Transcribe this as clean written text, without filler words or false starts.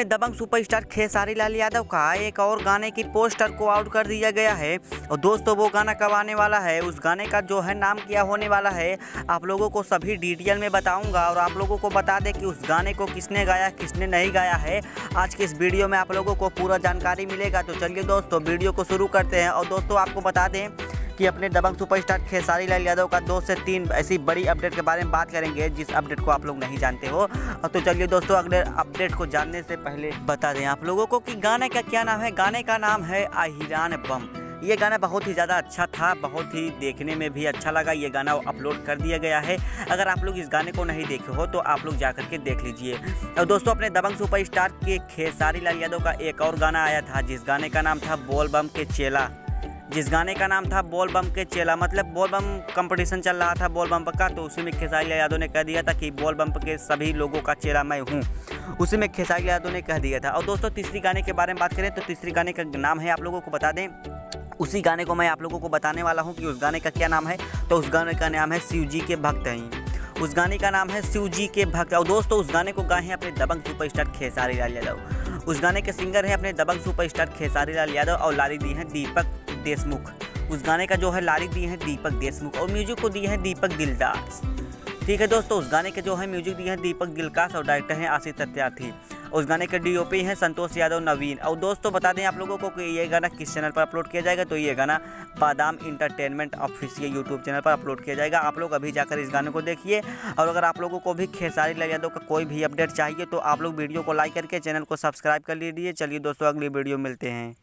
अपने दबंग सुपरस्टार खेसारी लाल यादव का एक और गाने की पोस्टर को आउट कर दिया गया है। और दोस्तों वो गाना कब आने वाला है, उस गाने का जो है नाम क्या होने वाला है, आप लोगों को सभी डिटेल में बताऊंगा। और आप लोगों को बता दें कि उस गाने को किसने गाया किसने नहीं गाया है, आज की इस वीडियो में आप लोगों को पूरा जानकारी मिलेगा। तो चलिए दोस्तों वीडियो को शुरू करते हैं। और दोस्तों आपको बता दें कि अपने दबंग सुपरस्टार खेसारी लाल यादव का 2 से 3 ऐसी बड़ी अपडेट के बारे में बात करेंगे जिस अपडेट को आप लोग नहीं जानते हो। तो चलिए दोस्तों अगले अपडेट को जानने से पहले बता दें आप लोगों को कि गाने का क्या नाम है। गाने का नाम है अहिरान बम। ये गाना बहुत ही ज़्यादा अच्छा था, बहुत ही देखने में भी अच्छा लगा। ये गाना अपलोड कर दिया गया है। अगर आप लोग इस गाने को नहीं देखे हो तो आप लोग जाकर के देख लीजिए। और दोस्तों अपने दबंग सुपरस्टार के खेसारी लाल यादव का एक और गाना आया था जिस गाने का नाम था बोल बम के चेला। जिस गाने का नाम था बोल बम के चेला, मतलब बोल बम कंपटीशन चल रहा था बोल बम का, तो उसी में खेसारी लाल यादव ने कह दिया था कि बोल बम के सभी लोगों का चेला मैं हूँ। उसी में खेसारी लाल यादव ने कह दिया था। और दोस्तों तीसरी गाने के बारे में बात करें तो तीसरी गाने का नाम है, आप लोगों को बता दें, उसी गाने को मैं आप लोगों को बताने वाला हूँ कि उस गाने का क्या नाम है। तो उस गाने का नाम है शिव जी के भक्त हैं। उस गाने का नाम है शिव जी के भक्त। और दोस्तों उस गाने को गाए हैं अपने दबंग सुपरस्टार खेसारी लाल यादव। उस गाने के सिंगर हैं अपने दबंग सुपरस्टार खेसारी लाल यादव और लारी दी हैं दीपक देशमुख। उस गाने का जो है लारी दी है दीपक देशमुख और म्यूजिक को दी है दीपक दिलदास। ठीक है दोस्तों, उस गाने के जो है म्यूजिक दिए हैं दीपक दिलदास और डायरेक्टर हैं आशीष सत्यार्थी। उस गाने के डीओपी हैं संतोष यादव नवीन। और दोस्तों बता दें आप लोगों को कि ये गाना किस चैनल पर अपलोड किया जाएगा। तो ये गाना बादाम इंटरटेनमेंट ऑफिशियल यूट्यूब चैनल पर अपलोड किया जाएगा। आप लोग अभी जाकर इस गाने को देखिए। और अगर आप लोगों को भी खेसारी लाल यादव का कोई भी अपडेट चाहिए तो आप लोग वीडियो को लाइक करके चैनल को सब्सक्राइब कर लीजिए। चलिए दोस्तों अगली वीडियो मिलते हैं।